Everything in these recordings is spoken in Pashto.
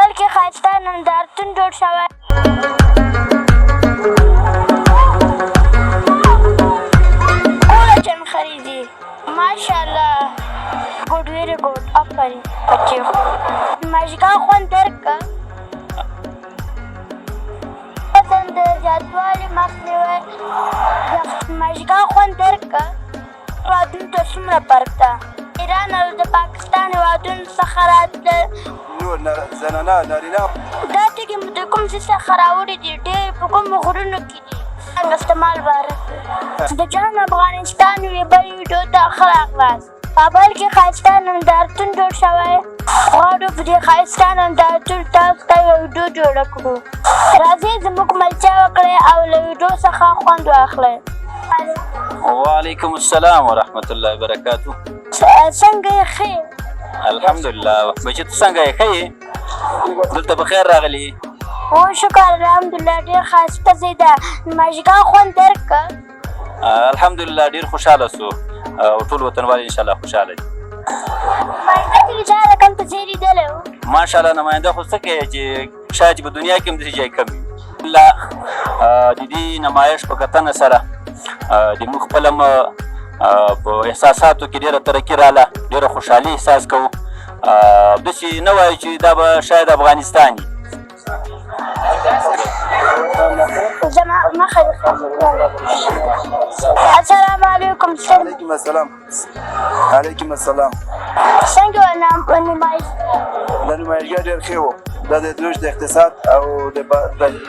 کابل کې ښایسته نندارتون جوړ شوی. ټوله چنخري دي. ماشاءالله. ګوډ ویری ګوډ. آفرین بچیو. ماشګاه خوند درک که. وزن د زیاتوالي مخنیوی. ماشګاه خوند درک که. هېوادونو ته څومره فرق ده. ایران او د پاکستان هېوادونو څخه راتلل. نور زنانه نارینه دا ټکي مو د کوم څه څخه راوړي دي؟ ډېر په کومو غرونو کې دي؟ څنګه استعمال باره د جنوب افغانستان یوې بلې ویډیو ته ښه راغلاست. کابل کې ښایسته نندارتون جوړ شوی. غواړو په دې ښایسته نندارتون تاسو ته یوه ویډیو جوړه کړو. راځئ زموږ ملتیا وکړئ او له ویډیو څخه خوند واخلئ. وعلیکم السلام ورحمة الله وبرکاتو. څنګه یې ښه یې؟ الحمدلله. بچې ته څنګه یې ښه یې؟ دلته په خیر راغلي؟ هو شکر الحمدلله. ډېر ښایسته ځای ده. ماشګاه خوند درک که؟ الحمدلله ډېر خوشحاله سو او ټول وطنوال انشاءالله خوشحاله دي. نماینده کې چا رقم ته ځای لیدلی و؟ ماشاءالله نماینده خو څه کوي چې شاید په دنیا کې هم داسې ځای کم وي. الله د دې نمایش په کتنه سره د موږ خپله په احساساتو کې ډېره ترقي راله. ډېره خوشحالي احساس کوو. داسې نه وایو چې دا به شاید افغانستان وي. السلام علیکم. علیکم السلام. علیکم السلام. څنګه وه نمایش؟ دا نمایشګاه ډېر ښه و. دا د رشد د اقتصاد او د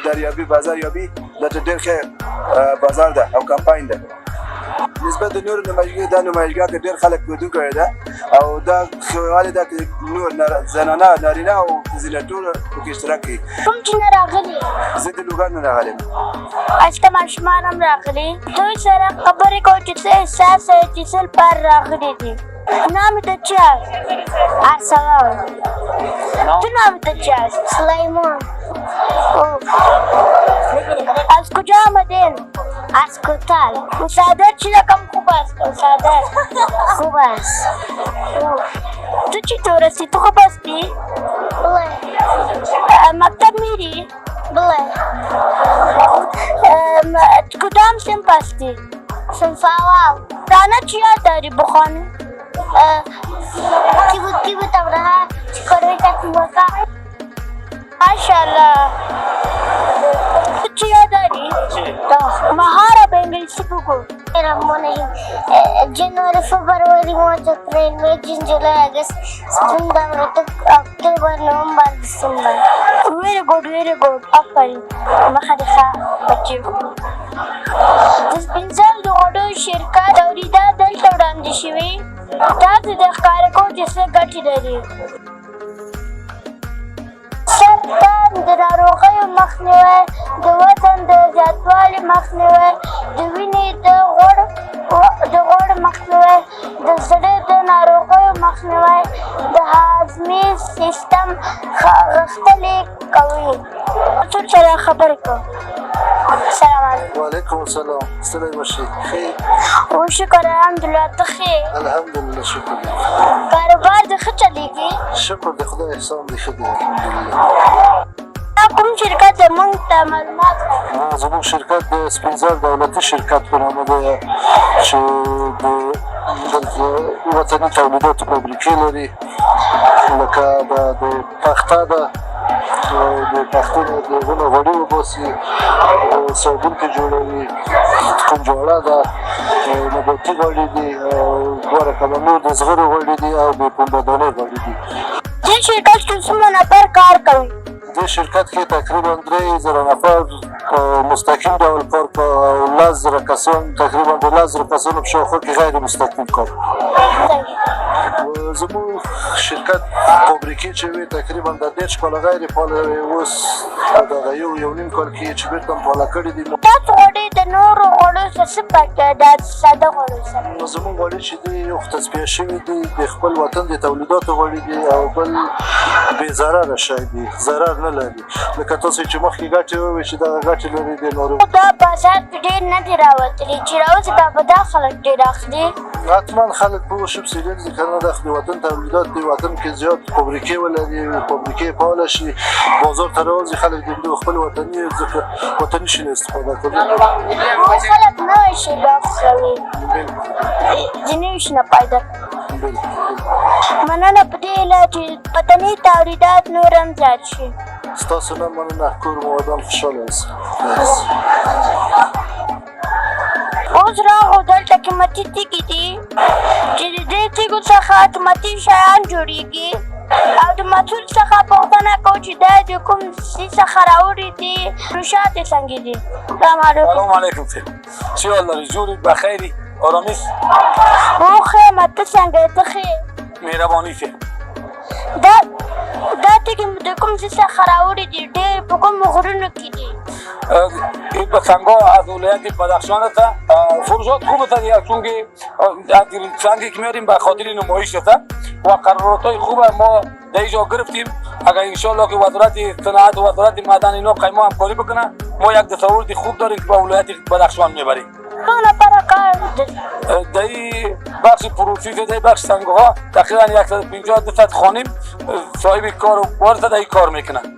دریابي بازاریابي دا ډېر ښه بازار ده او کمپاین ده. نسبت د نورو نمایشګاه دا نمایشګاه کې ډېر خلک ګډون ده او دا ښهوالی ده چې نور زنانه نارینه او ښځینه ټول پکې اشتراک کوي. کوم چې نه راغلي؟ زه د لوګر نه راغلی یم. اشته ماشومان هم راغلي. دوی سره خبرې کوو چې څه احساس یې چې څه لپاره راغلي دي. نام د چا؟ ارسلان. تو نام د چا؟ سلیمان. از کجا آمدین؟ از کوتال. مسادر چی رقم خوب است؟ مسادر خوب است. تو چطور هستی؟ تو خوب هستی؟ بله. مکتب میری؟ بله. کدام صنف هستی؟ صنف اول. رانه چی یاد داری بخوانی؟ کی بود ابرها چیکاری کردی بکا؟ ماشاءالله. تو چی یاد داری؟ مهارا به انگلیسی بگو. الرحمن الرحیم. جنوری فبروری مارچ اپریل می جون جولای اگست سپتامبر اکتبر نوامبر دسامبر. ویری گود. آفرین. مخه دې ښه بچیو. د سپین د غوډو شرکت تولیدات دلته وړاندې شوي. تاسو د ښکاره کوو چې څه ګټې لري. سرطان د ناروغیو مخنیوی، د وزن د زیاتوالي مخنیوی، د وینې د غوړ مخنیوی، د زړه د ناروغیو مخنیوی، د هاضمې سیستم غښتلی کوي. څوک سره خبرې کوو؟ السلام علیکم. وعلیکم السلام. ستړی مشې؟ ښه. او شکر الحمدلله. ته ښه یې؟ الحمدلله شکر. کاروبار دې ښه چلېږي؟ شکر د خدای احسان دی ښه دی الحمدلله. دا کوم شرکت دی؟ موږ ته معلومات راکړه. زموږ شرکت د سپینزر دولتي شرکت په نامه دی چې د وطني تولیداتو فابریکې لري. لکه د پخته ده، د پختو نه د غنو غوړي وباسي، صابون کې جوړوي، کنجوړه ده، نباتي غوړي دي، دوه رقمه نور د زغرو غوړي دي او د پنبهدانۍ غوړي دي. دې شرکت کې څومره نفر کار کوي؟ دې شرکت کې تقریبا 3000 نفر په مستقیم ډول کار کوي او 10,000 کسان تقریبا د 10,000 کسانو په شاوخوا کې غیر مستقیم کار کوي. زموږ شرکت فابریکې چې وي تقریبا د 10 کاله غیر فعاله وي. اوس دغه یو نیم کال کې چې بېرته فعاله کړي دي. تاسو غوړي د نورو غوړو سره څه فرق دی د ساده غوړو سره؟ زموږ غوړي چې دي یو خو تصفیه شوي دي، د خپل وطن د تولیداتو غوړي دي او بل بې ضرره شی دي، ضرر نه لري. لکه تاسو چې مخکې ګټې ووایي چې دغه ګټې لري د نورو. دا بازار کې ډېر نه دي راوتلي، چې راوځي دا به دا خلک ډېر اخلي. حتما خلک پوه شي چې ډېر دي که نه د وطن تولیدات دی وطن کې زیات فابریکې ولري فابریکې فعاله شي بازار ته راوځي خلک د دوی خپل وطني ځکه وطني شي نه استفاده کوي خلک نوی شي بیا خوښوي د نوي شي نه پیدا مننه په دې هیله چې وطني تولیدات نور هم زیات شي ستاسو نه مننه کور مو ودان خوشحاله اوسئ اوس راغو دلته قیمتي تیږې دي چې د دې تیږو څخه قیمتي شیان جوړېږي او د محصول څخه پوښتنه کوو چې دا د کوم څه څخه راوړي دي نوشات یې څنګه دي سلام علیکم سلام علیکم چی حال داری جوری بخیری آرامیست اوخ ته څنګه ته ښې مهربانی فی دا تیږې د کوم څه څخه راوړي دي ډېر په کومو غرونو کې دي این سنگا از ولایت بدخشان است فروشات خوب است دیگه چون که سنگی که میاریم به خاطر نمایش است و قرارات های خوب ما در اینجا گرفتیم اگر انشالله که وزارت صنعت و وزارت معدن اینا قیما همکاری بکنن ما یک تصور خوب داریم که به ولایت بدخشان میبریم څو نفره کار در این بخش پروسس در بخش سنگها تقریبا 150-200 خانم صاحب کار و بار در این کار میکنن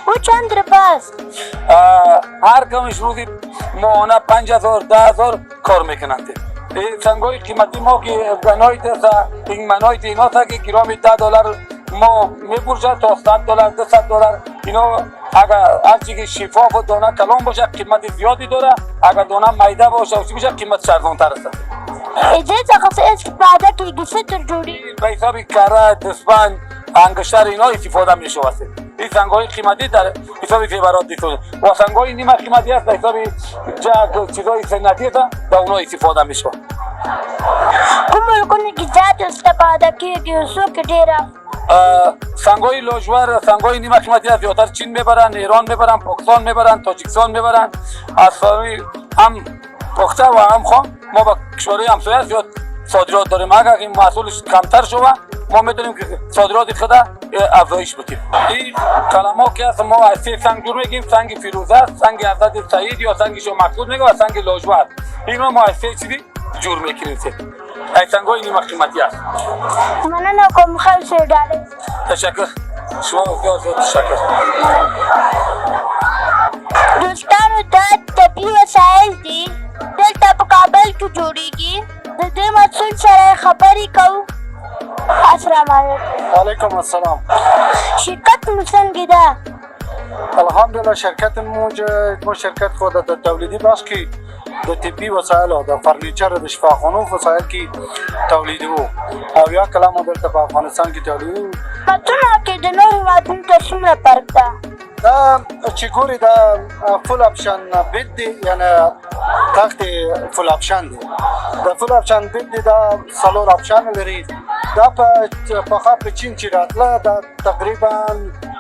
او چند رباست هر کمش روزی ماهانه 5000-10,000 کار میکنند این سنگای قیمتی ما که گنایت است این منایت اینا تا که گرام $10 ما میپرشد تا $100 $200 اینا اگر هرچی که شفاف و دانه کلام باشه قیمت زیادی داره اگر دانه میده باشه و چی بشه قیمت شرزانتر است از دې څخه څه استفاده کیږي څه تر جوړي به حساب کره دستبند انگشتر اینا استفاده میشه واسه این سنگای قیمتی در حساب زیورات دیسته و سنگای نیمه قیمتی است در حساب جگ چیزای سنتی است در اونا استفاده میشه کوم ملکونه کې زیات استفاده کیږي او څوک ډېره سنگای لاجور سنگای نیمه قیمتی است زیادتر چین میبرن ایران میبرن پاکستان میبرن تاجیکستان میبرن از هم پخته و هم خام ما با کشورهای همسایه زیاد صادرات داریم اگر این محصولش کمتر شوه ما میتونیم که صادرات خود افزایش بدیم این کلمه که هست ما از سنگ جور میگیم سنگ فیروزه سنگ حضرت سعید یا سنگ شما مقصود میگه و سنگ لاجور این ما از چیزی جور میکنیم این سنگای نیمه قیمتی هست مننه کوم خیر سر ډالۍ تشکر شما بسیار تشکر دوستانو دا طبي وسایل دي دلته په کابل کې جوړیږي د دې محصول سره خبرې کوو السلام علیکم علیکم السلام شرکت مو څنګه ده الحمدلله شرکت مو شرکت خود در تولیدی بخش کې د طبي وسایلو د فرنیچر د شفاخانو وسایل کې تولیدوو او یا کله مو دلته په افغانستان کې تولیدوو متونه کې د نورو هېوادونو ته څومره فرق ده دا چې ګوري دا فول اپشن بیت دی یعنی تخت فول اپشن دی د فول اپشن بیت دی دا څلور اپشن لري دا په چین چې راتله دا تقریبا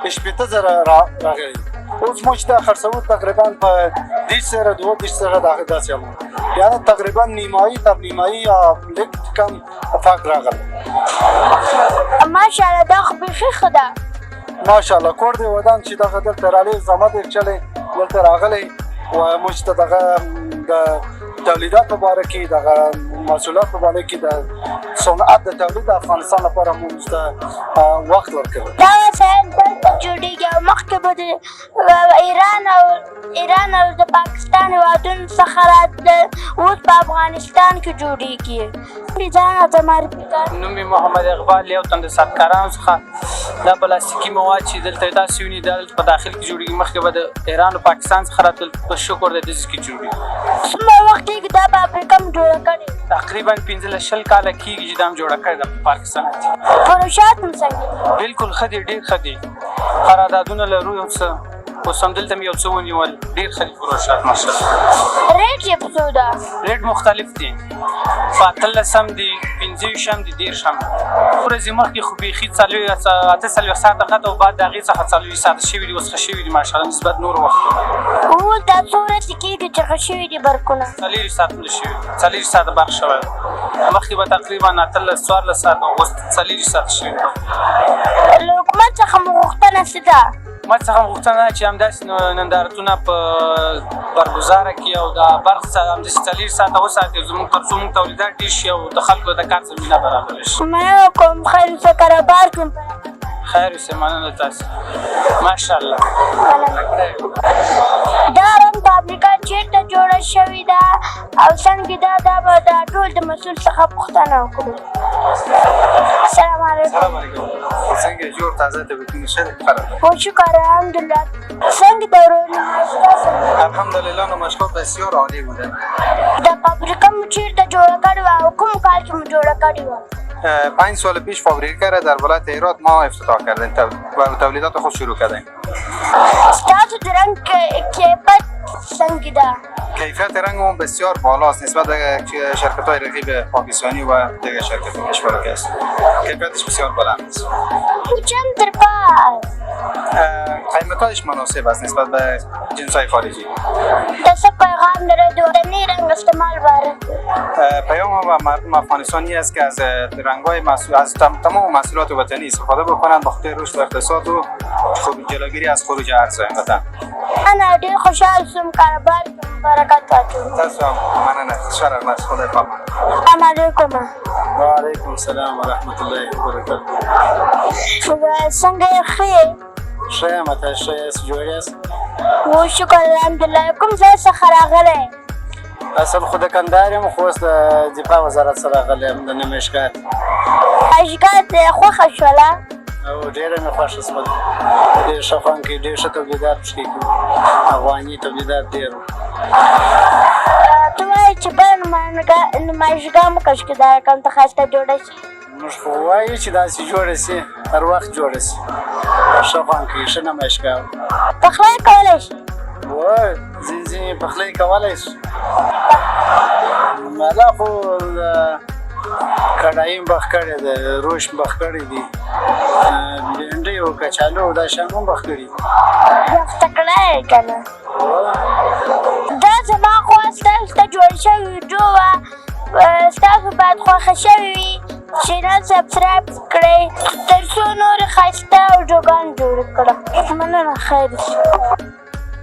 18000 راغلی اوس موږ دا خرڅوو تقریبا په 2 داسې هم یعنی تقریبا نیمایي تر نیمایي یا لږ کم فرق راغلی ماشاءالله دا خو بیخي ښه ده ماشاءالله کور دی ودان چې دغه دلته رالی زحمت اکچلی دلته راغلی و موږ ته دغه د تولیدات په باره کې دغه محصولات په باره کې د صنعت د تولید د افغانستان لپاره موږ ته وخت ورکوي دا وسایل دلته جوړېږي او مخکې به د ایران او د پاکستان هېوادونو څخه راتلل اوس په افغانستان کې جوړېږي ځان راته معرفي کړه نوم یې محمد اقبال یو تن د صادقارانو څخه دا پلاستیکي مواد چې دلته داسې ویني دا په داخل کې جوړېږي مخکې به د ایران او پاکستان څخه راتلل په شکر د دې کې جوړېږي څومره وخت کېږي دا فابریکه م جوړه کړې تقریبا 15 کاله کېږي چې دا م جوړه کړې ده په پاکستان کې پروژات هم څنګه دي بالکل ښه دي ډېر ښه دي قراردادونه لرو یو څه اوس همدلته مې یو څه ونیول ډېر ښه دي پروژات ماشاءالله ریټ یې په څو ده ریټ مختلف دي په 18 دي 15 دي 10 ورځې مخکې خو بیخي 48 ساعته قطع او بعد د هغې څخه 40 ساعته شوي دي اوس ښه شوي دي ماشاءالله نسبت نورو وختونو اوس دا څو ورځې کېږي چې ښه شوي دي برقونه 40 ساعتونه شوي دي 40 ساعته برق شوی مخکې به تقریبا 18-14 ساعته اوس 40 ساعته شوي دي له حکومت څخه مو غوښتنه څه ده ما څخه هم غوښتنه ده چې همداسې نندارتونه په برګزاره کړي او د برق همداسې 4 ساعته وساتي زموږ تر څو موږ تولیدات ډېر شي او د خلکو د کار زمینه برابره شي. مننه کوم خیر اوسه کاروبار کوم. خیر اوسې مننه تاسو ماشاءالله. دا رنګ فابریکه چېرته جوړه شوې ده او څنګه ده دا به د ټول د مسؤل څخه پوښتنه وکړو. السلام علیکم. سلام علیکم. څنګه جوړ تازه طبیعتونه ښه دي؟ خو شکر الحمدلله. څنګه د ورونو الحمدلله نمایشگاه بسیار عالی بوده. د فابریکه مو چېرته جوړه کړې وه او کوم کال کې مو جوړه کړې وه؟ 5 سال پیش فابریکه را در ولایت هرات ما افتتاح کردیم و تولیدات خود شروع کردیم. ستاسو د رنګ کیفیت څنګه ده؟ کیفیت رنگ اون بسیار بالاست نسبت به شرکت های رقیب پاکستانی و دیگر شرکت کشور که است. کیفیتش بسیار بلند است. چند دربار؟ قیمتایش مناسب است نسبت به جنس های خارجی. دسته پیغام داره دورانی رنگ استعمال باره؟ پیام و مردم افغانستان این است که از رنگ‌های از تمام محصولات وطنی استفاده بکنند به خاطر رشد اقتصاد و جلوگیری از خروج ارز وطن. انا ډېر خوشحال شوم کاروبار کوم برکت واچوم. تاسو هم مننه شکر الله خدای پامان. السلام علیکم. وعلیکم السلام ورحمت الله وبرکاته. څنګه یې ښه؟ ښه یم، تاسو ښه یاست؟ جوړ یاست؟ و شکر الحمدلله. کوم ځای څخه راغلی؟ اصل خو د کندهار یم خو اوس د دفاع وزارت سره راغلی یم د نمایشګاه. نمایشګاه دې خوښه شوله؟ او ډېره مې خوښه شوه. ډېر ښه خوند کوي، ډېر ښه تولیدات پکې کوي، افغاني تولیدات ډېر وو. ته وایې چې بله نمایشګاه مو کشکې دا رقم ته ښایسته جوړه شي؟ موږ خو وایو چې داسې جوړه سي، هر وخت جوړه سي، ښه خوند کوي، ښه نمایشګاه وو. پخلی کولی شي؟ وای ځینې ځینې پخلی کولی شي. مالا خو کړایي مبخ کړی دی، روش مبخ کړی دی، بینډۍ او کچالو او دا شیان هم مبخ کړي دي. وخته کړی یې که نه؟ دا زما خوا ستاسو ته جوړ شوې ویډیو وه، ستاسو باید خوښه شوې وي. چینل سبسکرایب کړئ تر څو نورې ښایسته ویډیوګانې جوړې کړم. مننه، خیر اوسې.